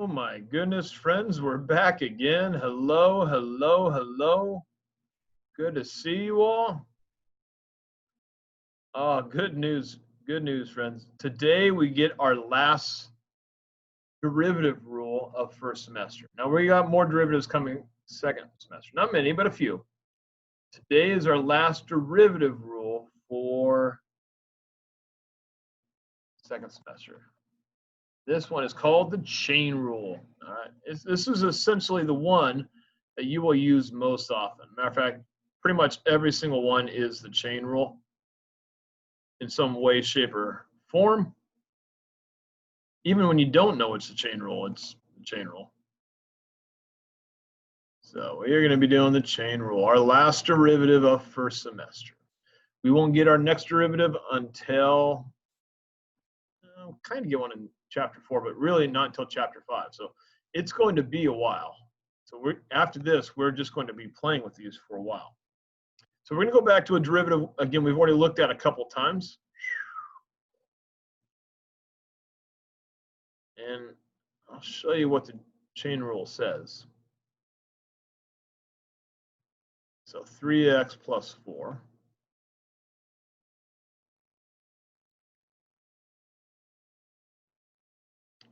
Oh my goodness, friends, we're back again. Hello, hello, hello. Good to see you all. Oh, good news, friends. Today we get our last derivative rule of first semester. Now we got more derivatives coming second semester. Not many, but a few. Today is our last derivative rule for second semester. This one is called the chain rule. All right, this is essentially the one that you will use most often. Matter of fact, pretty much every single one is the chain rule in some way, shape, or form. Even when you don't know it's the chain rule, it's the chain rule. So we're going to be doing the chain rule, our last derivative of first semester. We won't get our next derivative until kind of get one in chapter 4, but really not until chapter 5. So it's going to be a while. So after this, we're just going to be playing with these for a while. So we're going to go back to a derivative. Again, we've already looked at a couple times. And I'll show you what the chain rule says. So 3x plus 4.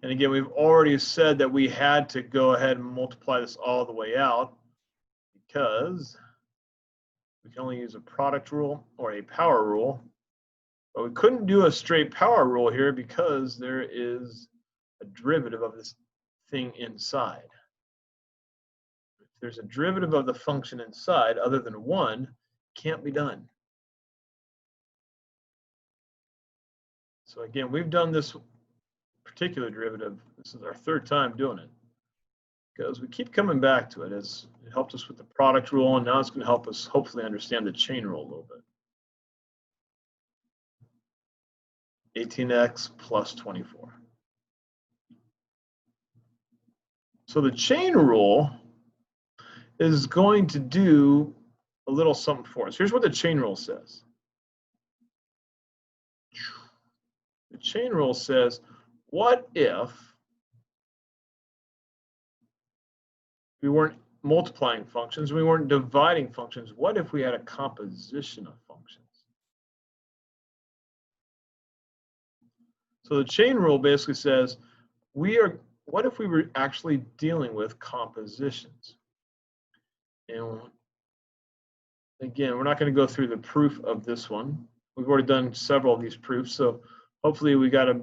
And again, we've already said that we had to go ahead and multiply this all the way out because we can only use a product rule or a power rule. But we couldn't do a straight power rule here because there is a derivative of this thing inside. If there's a derivative of the function inside other than 1, it can't be done. So again, we've done this particular derivative. This is our third time doing it because we keep coming back to it as it helped us with the product rule, and now it's going to help us hopefully understand the chain rule a little bit. 18x plus 24. So the chain rule is going to do a little something for us. Here's what the chain rule says. The chain rule says, what if we weren't multiplying functions, we weren't dividing functions? What if we had a composition of functions? So the chain rule basically says, what if we were actually dealing with compositions? And again, we're not going to go through the proof of this one. We've already done several of these proofs, so hopefully we got a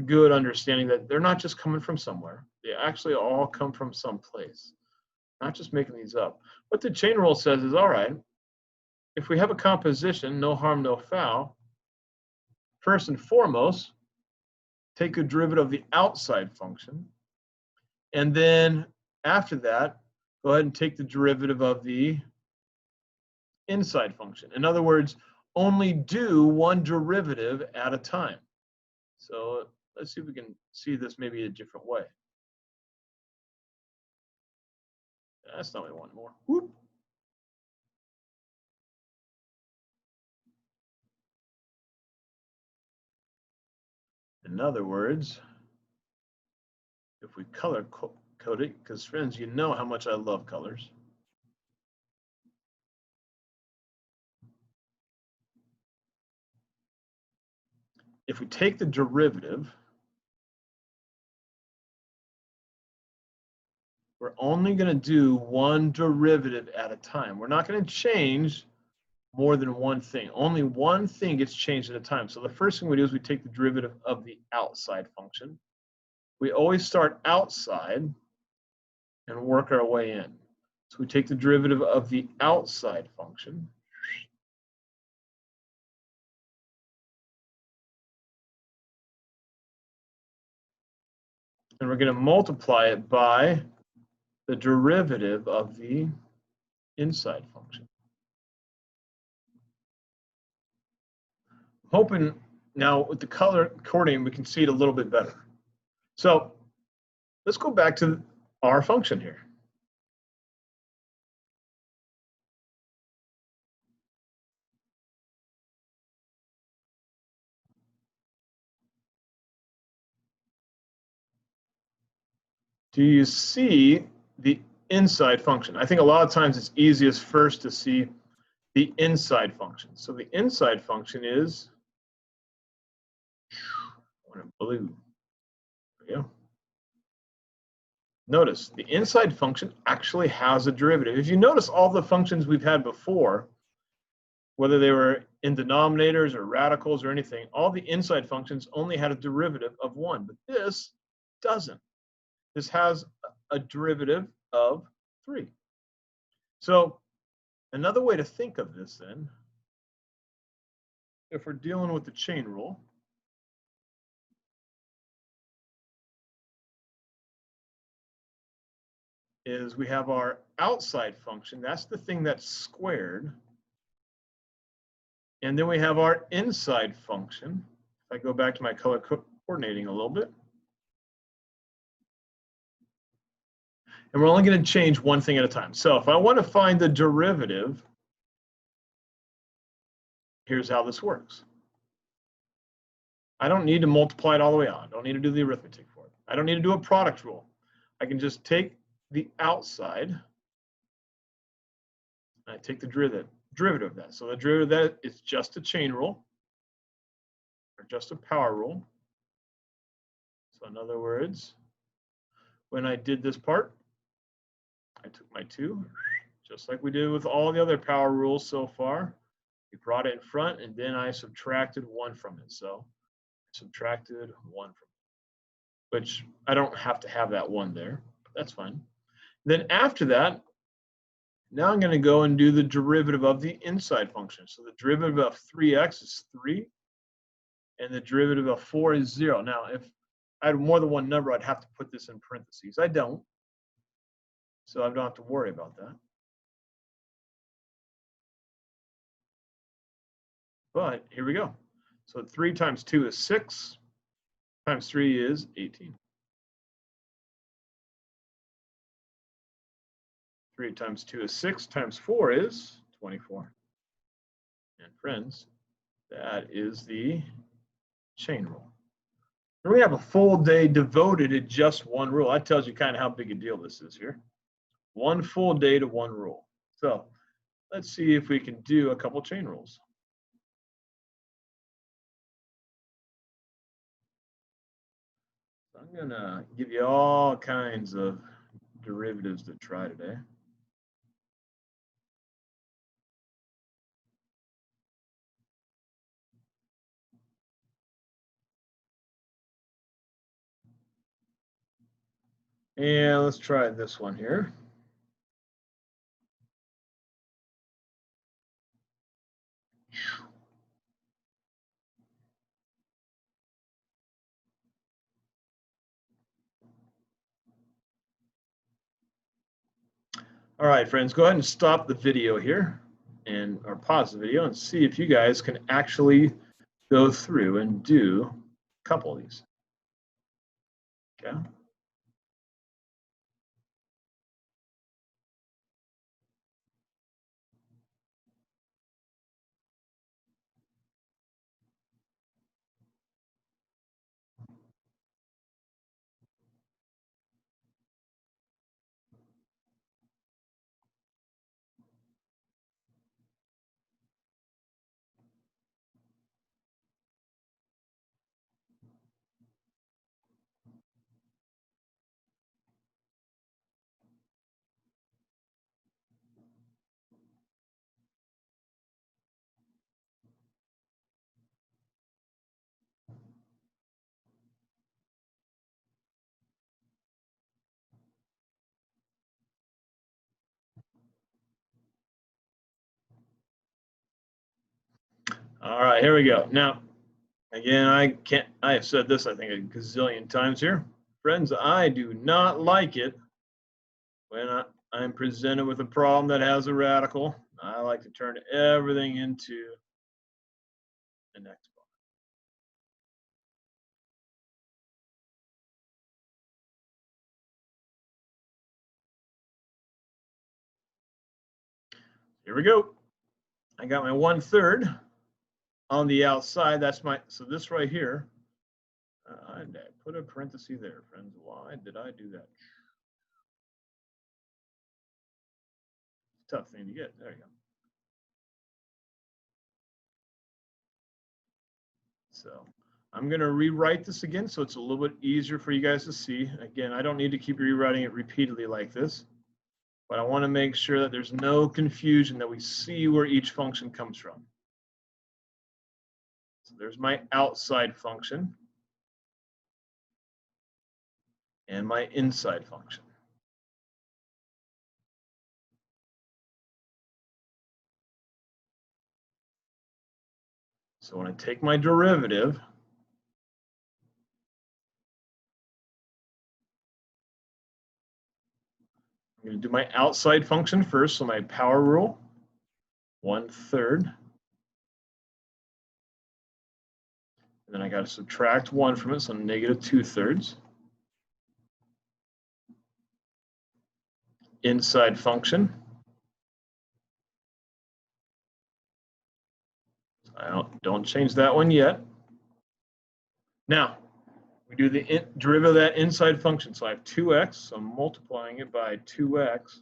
good understanding that they're not just coming from somewhere. They actually all come from someplace, not just making these up. What the chain rule says is, all right, if we have a composition, no harm, no foul, first and foremost, take a derivative of the outside function, and then after that, go ahead and take the derivative of the inside function. In other words, only do one derivative at a time. So let's see if we can see this maybe a different way. That's not what we want more. Whoop. In other words, if we color code it, because friends, you know how much I love colors. If we take the derivative, we're only going to do one derivative at a time. We're not going to change more than one thing. Only one thing gets changed at a time. So the first thing we do is we take the derivative of the outside function. We always start outside and work our way in. So we take the derivative of the outside function. And we're going to multiply it by the derivative of the inside function. Hoping now with the color coding we can see it a little bit better. So let's go back to our function here. do you see the inside function? I think a lot of times it's easiest first to see the inside function. So the inside function is blue. There we go. Notice the inside function actually has a derivative. If you notice all the functions we've had before, whether they were in denominators or radicals or anything, all the inside functions only had a derivative of 1, but this doesn't. This has a derivative of 3. So another way to think of this then, if we're dealing with the chain rule, is we have our outside function. That's the thing that's squared. And then we have our inside function. If I go back to my color coordinating a little bit. And we're only going to change one thing at a time. So if I want to find the derivative, here's how this works. I don't need to multiply it all the way out. I don't need to do the arithmetic for it. I don't need to do a product rule. I can just take the outside, and I take the derivative of that. So the derivative of that is just a chain rule, or just a power rule. So in other words, when I did this part, I took my 2, just like we did with all the other power rules so far. We brought it in front, and then I subtracted 1 from it. So I subtracted 1 from it, which I don't have to have that 1 there, but that's fine. Then after that, now I'm going to go and do the derivative of the inside function. So the derivative of 3x is 3, and the derivative of 4 is 0. Now, if I had more than one number, I'd have to put this in parentheses. I don't, so I don't have to worry about that. But here we go. So 3 times 2 is 6, times 3 is 18. 3 times 2 is 6, times 4 is 24. And friends, that is the chain rule. And we have a full day devoted to just one rule. That tells you kind of how big a deal this is here. One full day to one rule. So let's see if we can do a couple chain rules. I'm going to give you all kinds of derivatives to try today. And let's try this one here. All right, friends, go ahead and stop the video here or pause the video and see if you guys can actually go through and do a couple of these. Okay. All right, here we go. Now, again, I have said this, I think, a gazillion times here. Friends, I do not like it when I'm presented with a problem that has a radical. I like to turn everything into an exponent. Here we go. I got my 1/3 on the outside. That's so this right here, I put a parenthesis there, friends. Why did I do that? a tough thing to get. There you go. So I'm going to rewrite this again so it's a little bit easier for you guys to see. Again, I don't need to keep rewriting it repeatedly like this, but I want to make sure that there's no confusion, that we see where each function comes from. So there's my outside function and my inside function. So when I take my derivative, I'm going to do my outside function first. So my power rule, 1/3. And then I got to subtract 1 from it, so -2/3. Inside function. I don't change that one yet. Now, we do the derivative of that inside function. So I have 2x, so I'm multiplying it by 2x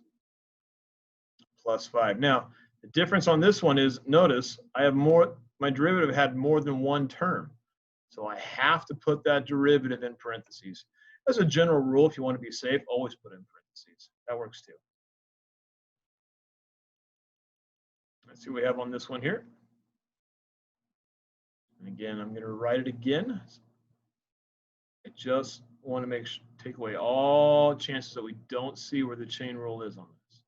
plus 5. Now, the difference on this one is, notice, I have more, my derivative had more than one term. So I have to put that derivative in parentheses. As a general rule, if you want to be safe, always put in parentheses. That works too. Let's see what we have on this one here. And again, I'm going to write it again. I just want to take away all chances that we don't see where the chain rule is on this.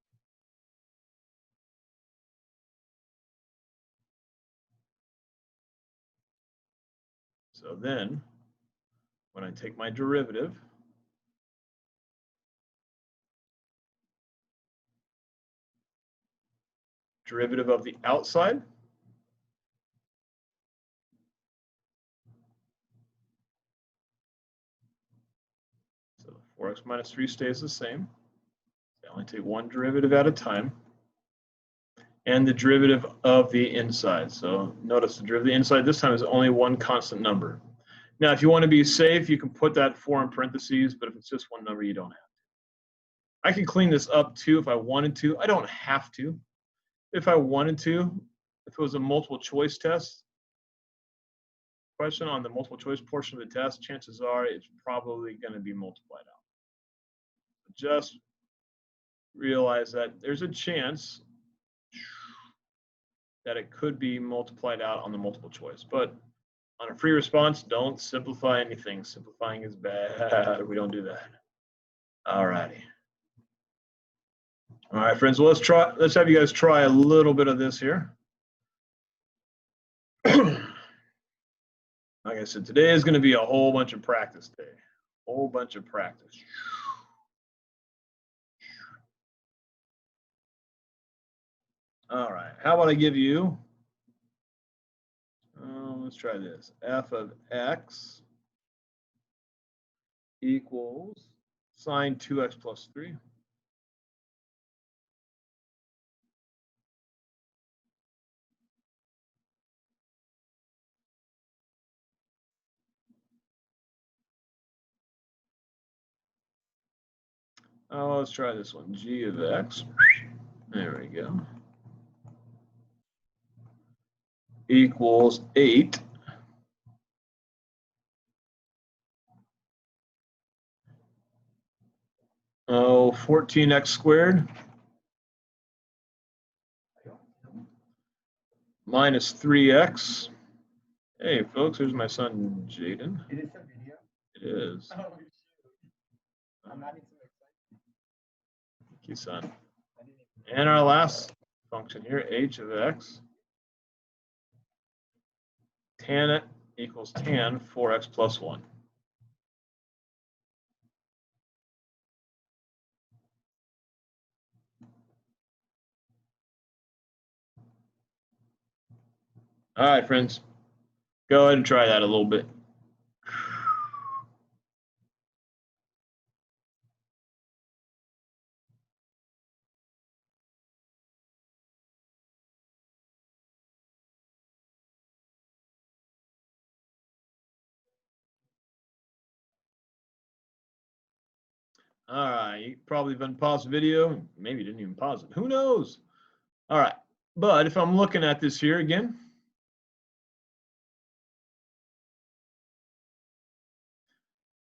So then, when I take my derivative, derivative of the outside, so 4x minus 3 stays the same. I only take one derivative at a time. And the derivative of the inside. So notice the derivative of the inside this time is only one constant number. Now, if you want to be safe, you can put that 4 in parentheses, but if it's just one number, you don't have to. I can clean this up too if I wanted to. I don't have to. If I wanted to, if it was a multiple choice test question on the multiple choice portion of the test, chances are it's probably going to be multiplied out. Just realize that there's a chance that it could be multiplied out on the multiple choice. But on a free response, don't simplify anything. Simplifying is bad. We don't do that. All righty. All right, friends, well, let's have you guys try a little bit of this here. Like I said, today is going to be a whole bunch of practice day. Whole bunch of practice. All right, how about I give you, let's try this. F of x equals sine 2x plus 3. Oh, let's try this one. G of x. There we go. Equals 8. Oh, 14x squared minus 3x. Hey, folks, here's my son, Jaden. It is a video? It is. Oh, shoot. I'm adding some excitement. Thank you, son. And our last function here, h of x. Tan it equals tan 4x plus 1. All right, friends, go ahead and try that a little bit. All right, you probably been pause the video. Maybe you didn't even pause it. Who knows? All right, but if I'm looking at this here again,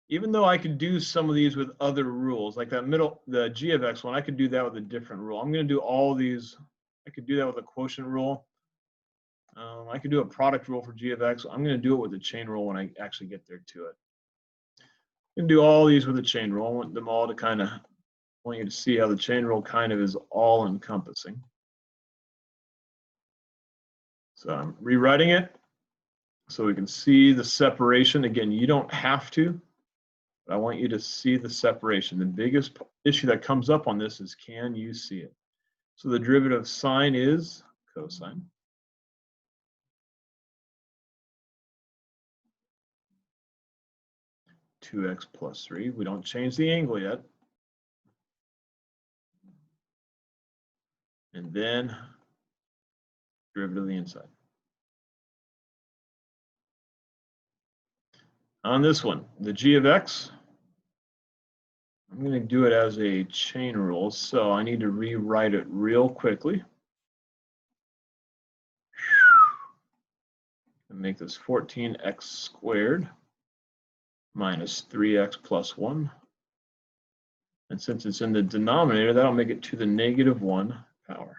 even though I could do some of these with other rules, like that middle, the g of x one, I could do that with a different rule. I'm going to do all these. I could do that with a quotient rule. I could do a product rule for g of x. I'm going to do it with a chain rule when I actually get there to it. You can do all these with a chain rule. I want them all to kind of, I want you to see how the chain rule kind of is all encompassing. So I'm rewriting it so we can see the separation. Again, you don't have to, but I want you to see the separation. The biggest issue that comes up on this is, can you see it? So the derivative of sine is cosine. Two x plus 3. We don't change the angle yet. And then derivative of the inside. On this one, the g of x, I'm going to do it as a chain rule, so I need to rewrite it real quickly. And make this 14x squared minus 3x plus 1. And since it's in the denominator, that'll make it to the -1 power.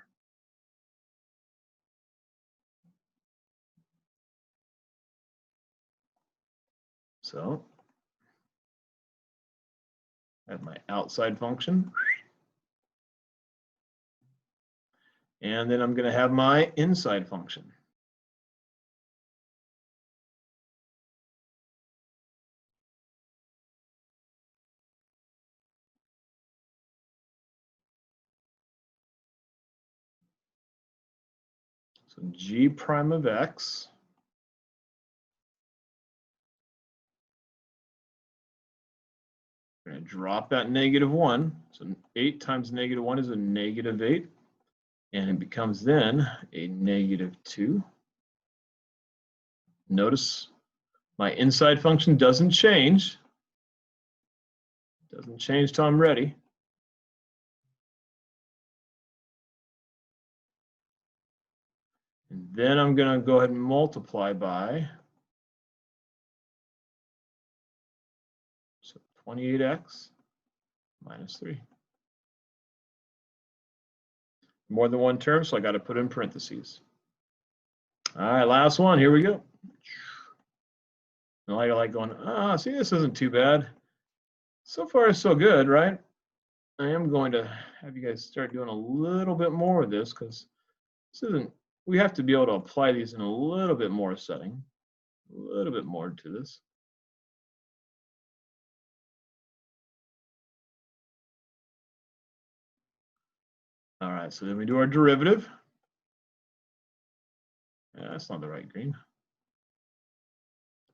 So I have my outside function. And then I'm going to have my inside function. So g prime of x we're going to drop that -1. So 8 times -1 is a -8. And it becomes then a -2. Notice my inside function doesn't change. Doesn't change till I'm ready. And then I'm going to go ahead and multiply by, so 28x minus 3. More than one term, so I got to put in parentheses. All right, last one. Here we go. And I like going, see, this isn't too bad. So far, so good, right? I am going to have you guys start doing a little bit more of this because this isn't, we have to be able to apply these in a little bit more setting, a little bit more to this. All right, so then we do our derivative. Yeah, that's not the right green.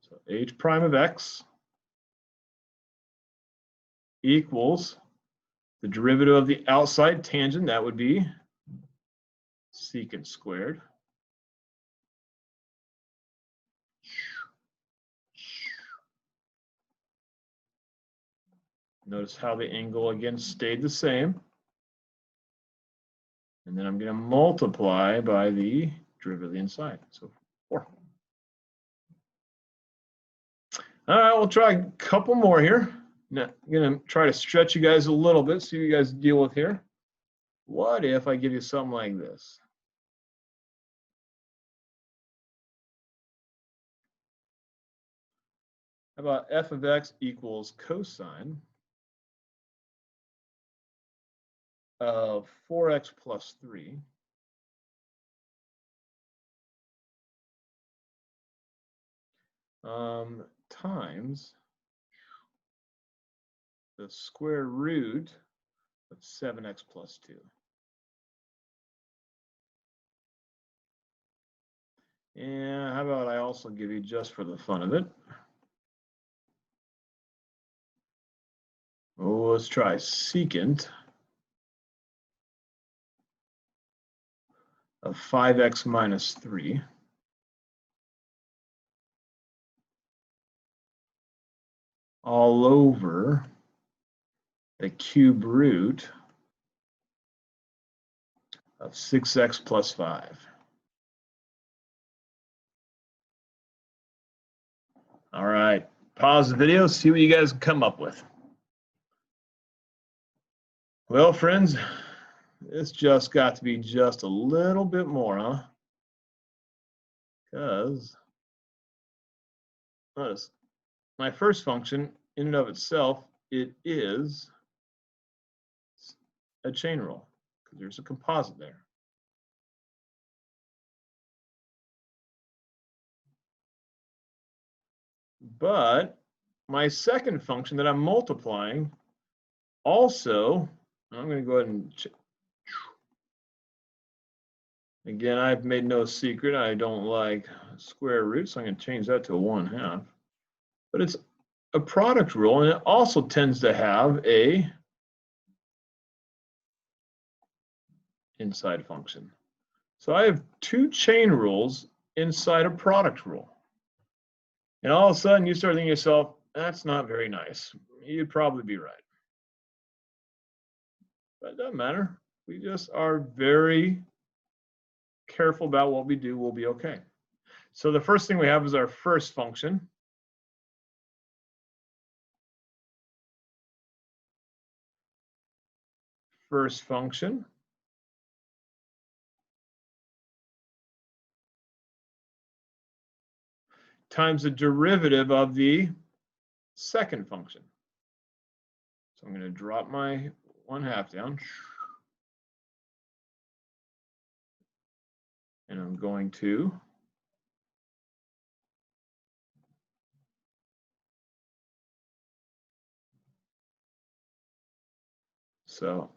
So h prime of x equals the derivative of the outside tangent, that would be secant squared. Notice how the angle again stayed the same. And then I'm going to multiply by the derivative of the inside. So 4. All right, we'll try a couple more here. Now, I'm going to try to stretch you guys a little bit, see what you guys deal with here. What if I give you something like this? How about f of x equals cosine of 4x plus 3 times the square root of 7x plus 2. And how about I also give you, just for the fun of it, let's try secant of 5x minus 3 all over the cube root of 6x plus 5. All right, pause the video, see what you guys come up with. Well, friends, this just got to be just a little bit more, huh? Because notice my first function in and of itself, it is a chain rule because there's a composite there. But my second function that I'm multiplying also, I'm going to go ahead and again, I've made no secret I don't like square roots, so I'm going to change that to a 1/2. But it's a product rule, and it also tends to have a inside function. So I have two chain rules inside a product rule. And all of a sudden you start thinking to yourself, that's not very nice. You'd probably be right. But it doesn't matter. We just are very careful about what we do. We'll be okay. So the first thing we have is our first function. First function times the derivative of the second function. So I'm going to drop my 1/2 down. And I'm going to so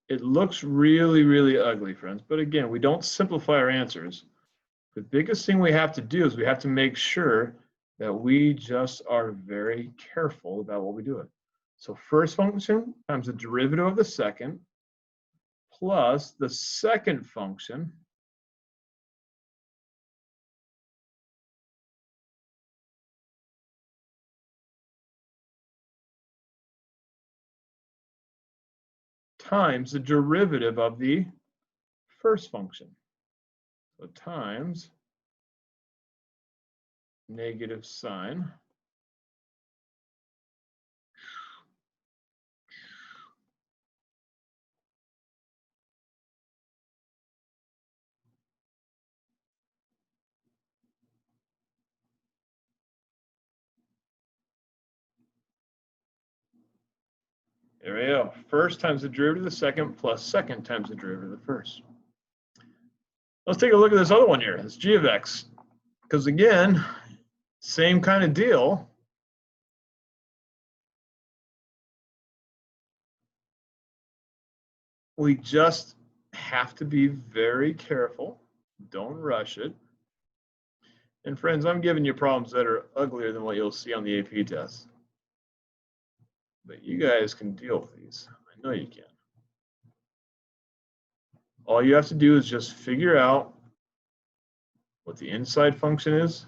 it looks really, really ugly, friends. But again, we don't simplify our answers. The biggest thing we have to do is we have to make sure that we just are very careful about what we do. So first function times the derivative of the second plus the second function times the derivative of the first function. So times negative sign there we go. First times the derivative of the second plus second times the derivative of the first. Let's take a look at this other one here. It's g of x. Because again, same kind of deal. We just have to be very careful. Don't rush it. And friends, I'm giving you problems that are uglier than what you'll see on the AP test. But you guys can deal with these. I know you can. All you have to do is just figure out what the inside function is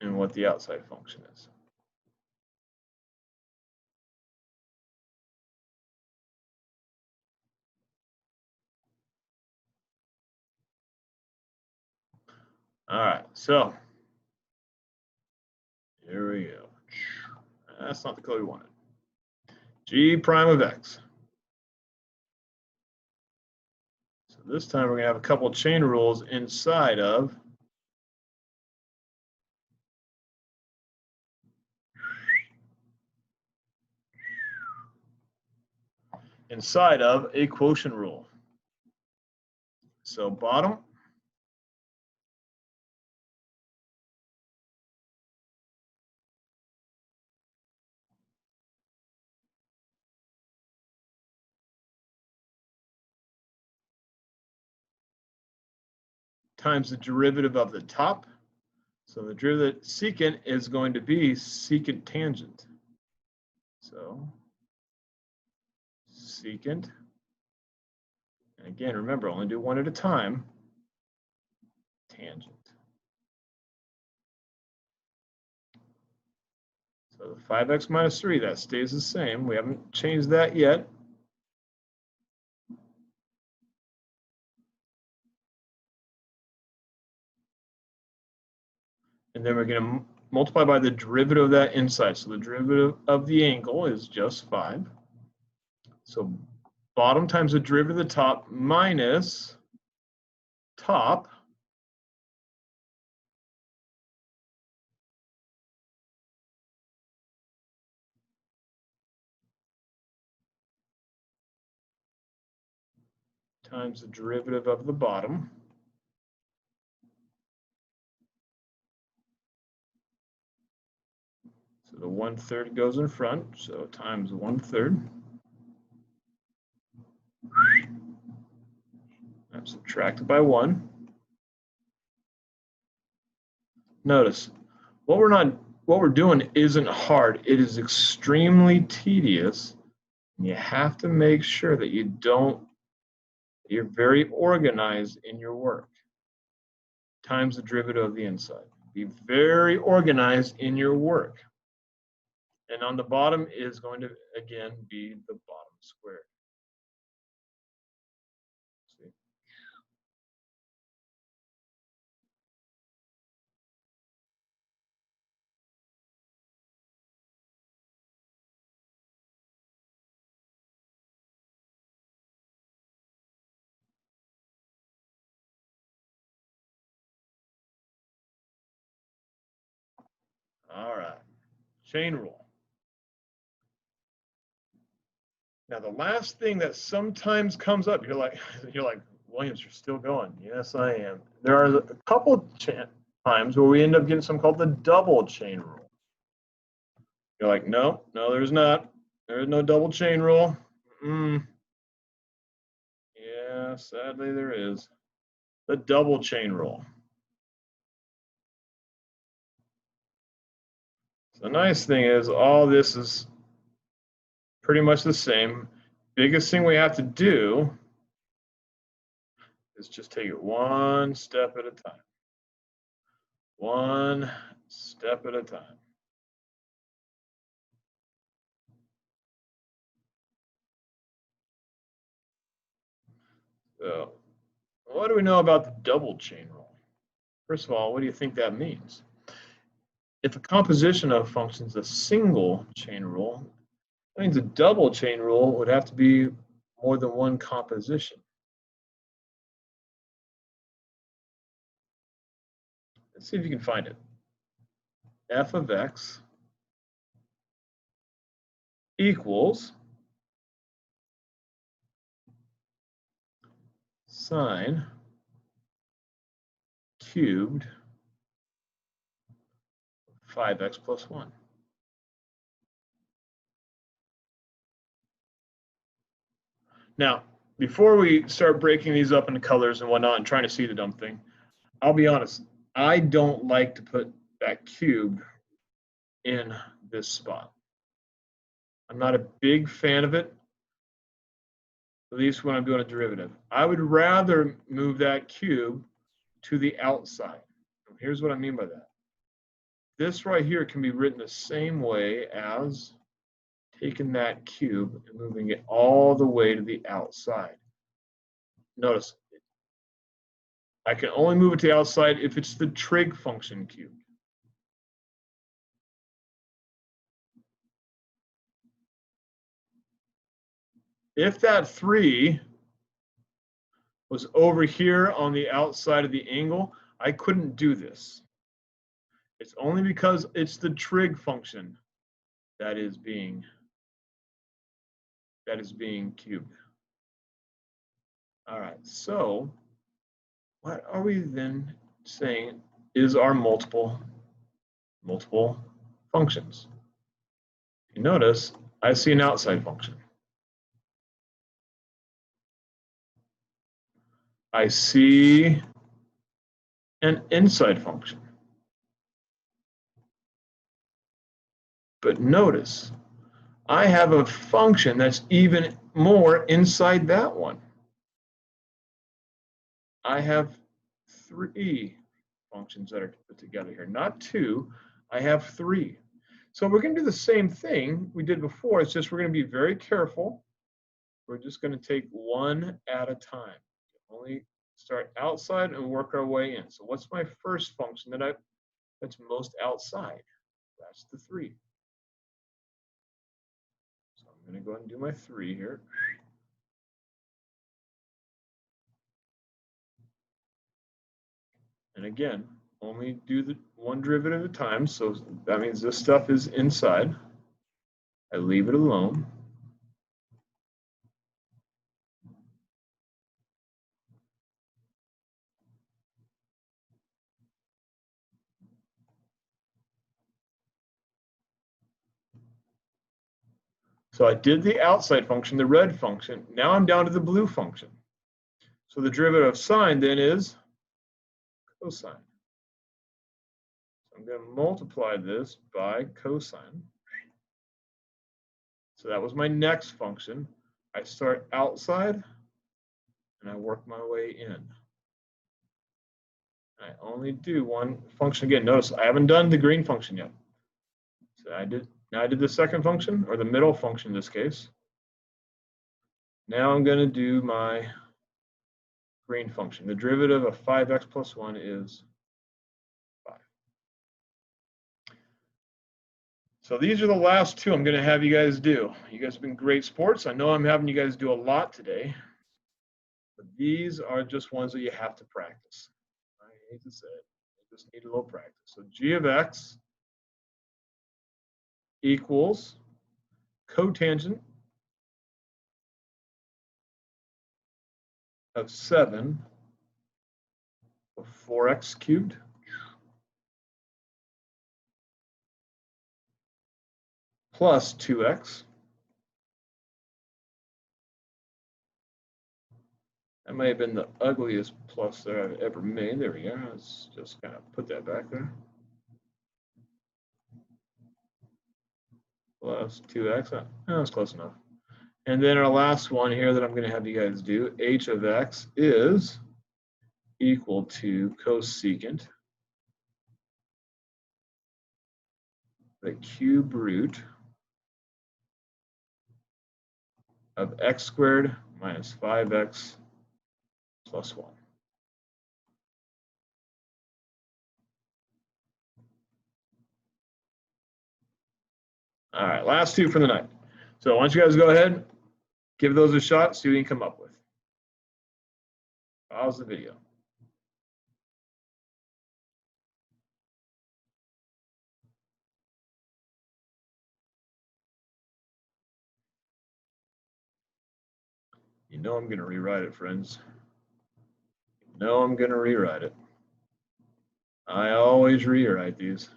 and what the outside function is. All right, so here we go. That's not the color we wanted. G prime of x. So this time we're going to have a couple chain rules inside of a quotient rule. So bottom times the derivative of the top. So the derivative secant is going to be secant tangent. So secant, and again, remember, only do one at a time, tangent. So the 5x minus 3, that stays the same. We haven't changed that yet. And then we're going to multiply by the derivative of that inside. So the derivative of the angle is just 5. So bottom times the derivative of the top minus top times the derivative of the bottom. So the 1/3 goes in front, so times 1/3. I'm subtracted by 1. Notice, what we're doing isn't hard. It is extremely tedious. You have to make sure that you're very organized in your work. Times the derivative of the inside. Be very organized in your work. And on the bottom is going to, again, be the bottom squared. See? All right, chain rule. Now the last thing that sometimes comes up, you're like, Williams, you're still going. Yes, I am. There are a couple times where we end up getting something called the double chain rule. You're like, no, there's not. There's no double chain rule. Yeah, sadly there is. The double chain rule. So the nice thing is all this is pretty much the same. Biggest thing we have to do is just take it one step at a time. One step at a time. So what do we know about the double chain rule? First of all, what do you think that means? If a composition of functions is a single chain rule, that means a double chain rule would have to be more than one composition. Let's see if you can find it. F of x equals sine cubed 5x plus 1. Now, before we start breaking these up into colors and whatnot and trying to see the dumb thing, I'll be honest, I don't like to put that cube in this spot. I'm not a big fan of it, at least when I'm doing a derivative. I would rather move that cube to the outside. Here's what I mean by that. This right here can be written the same way as taking that cube and moving it all the way to the outside. Notice, I can only move it to the outside if it's the trig function cube. If that 3 was over here on the outside of the angle, I couldn't do this. It's only because it's the trig function that is being cubed. All right, so what are we then saying is our multiple functions? You notice I see an outside function. I see an inside function. But notice, I have a function that's even more inside that one. I have 3 functions that are put together here, not 2. I have 3. So we're going to do the same thing we did before. It's just we're going to be very careful. We're just going to take one at a time. Only start outside and work our way in. So what's my first function that that's most outside. That's the 3. So I'm going to go ahead and do my 3 here. And again, only do the one derivative at a time. So that means this stuff is inside. I leave it alone. So I did the outside function, the red function. Now I'm down to the blue function. So the derivative of sine then is cosine. So I'm going to multiply this by cosine. So that was my next function. I start outside and I work my way in. I only do one function again. Notice I haven't done the green function yet. So now I did the second function, or the middle function in this case. Now I'm going to do my green function. The derivative of 5x plus 1 is 5. So these are the last two I'm going to have you guys do. You guys have been great sports. I know I'm having you guys do a lot today, but these are just ones that you have to practice. I hate to say it. You just need a little practice. So g of x equals cotangent of 7 of 4x cubed plus 2x. That may have been the ugliest plus that I've ever made. There we go. Let's just kind of put that back there. Plus 2x. Oh, that's close enough. And then our last one here that I'm going to have you guys do, h of x is equal to cosecant the cube root of x squared minus 5x plus 1. All right, last two for the night. So why don't you guys go ahead, give those a shot, see what you can come up with. Pause the video. You know I'm going to rewrite it, friends. You know I'm going to rewrite it. I always rewrite these.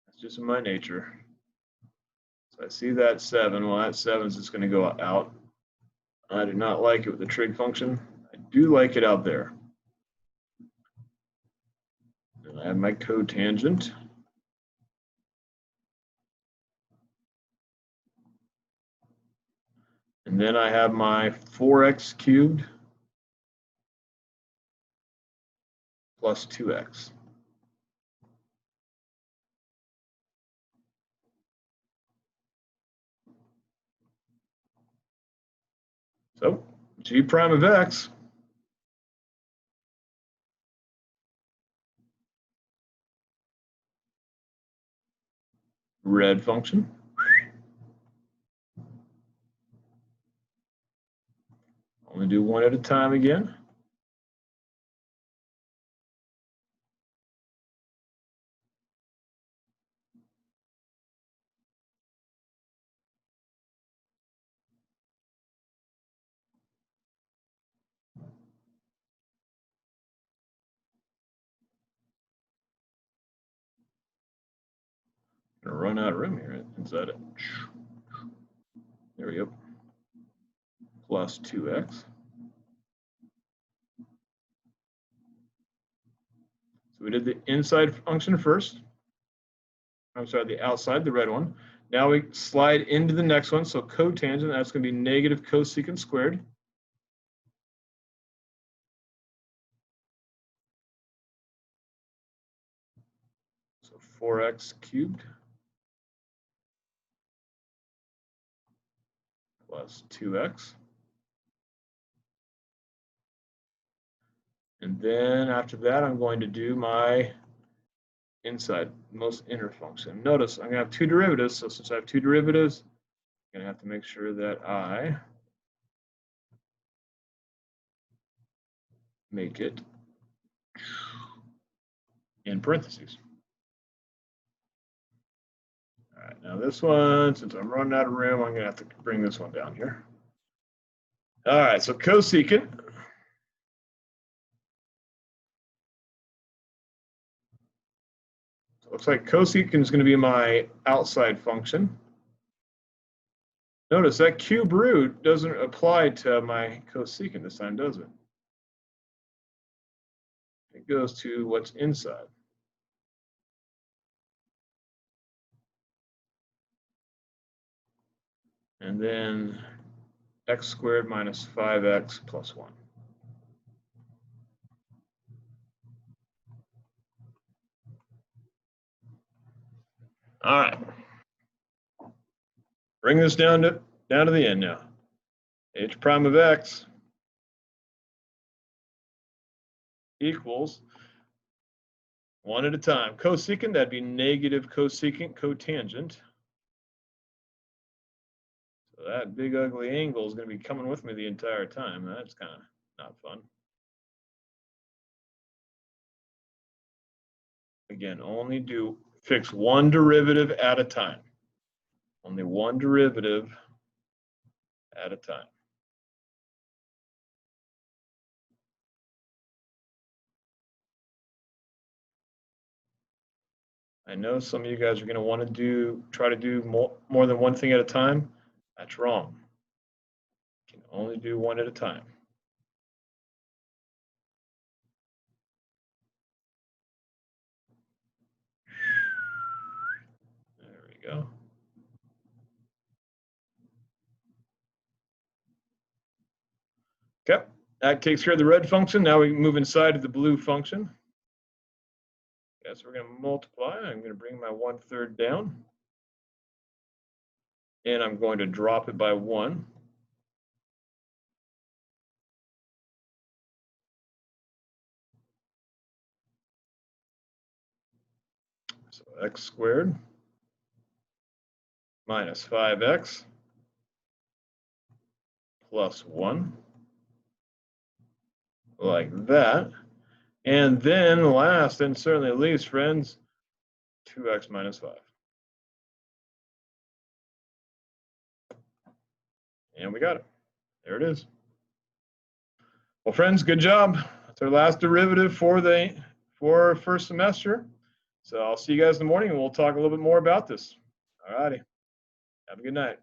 That's just my nature. So I see that 7. Well, that 7 is just going to go out. I do not like it with the trig function. I do like it out there. And I have my cotangent. And then I have my 4x cubed plus 2x. So g prime of x red function only do one at a time again. Gonna run out of room here inside it. There we go. Plus 2x. So we did the inside function first. I'm sorry, the outside, the red one. Now we slide into the next one. So cotangent, that's going to be negative cosecant squared. So 4x cubed plus 2x. And then after that, I'm going to do my inside, most inner function. Notice I'm going to have two derivatives. So since I have two derivatives, I'm going to have to make sure that I make it in parentheses. All right, now this one, since I'm running out of room, I'm going to have to bring this one down here. All right, so cosecant. So it looks like cosecant is going to be my outside function. Notice that cube root doesn't apply to my cosecant this time, does it? It goes to what's inside. And then x squared minus 5x plus 1. All right. Bring this down to the end now. H prime of x equals, one at a time. Cosecant, that'd be negative cosecant cotangent. So that big ugly angle is going to be coming with me the entire time. That's kind of not fun. Again, only fix one derivative at a time. Only one derivative at a time. I know some of you guys are going to want to try to do more than one thing at a time. That's wrong. You can only do one at a time. There we go. Okay, that takes care of the red function. Now we can move inside of the blue function. Okay, so we're going to multiply. I'm going to bring my 1/3 down. And I'm going to drop it by 1. So x squared minus 5x plus 1. Like that. And then last and certainly least, friends, 2x minus 5. And we got it. There it is. Well, friends, good job. That's our last derivative for first semester. So I'll see you guys in the morning and we'll talk a little bit more about this. All righty. Have a good night.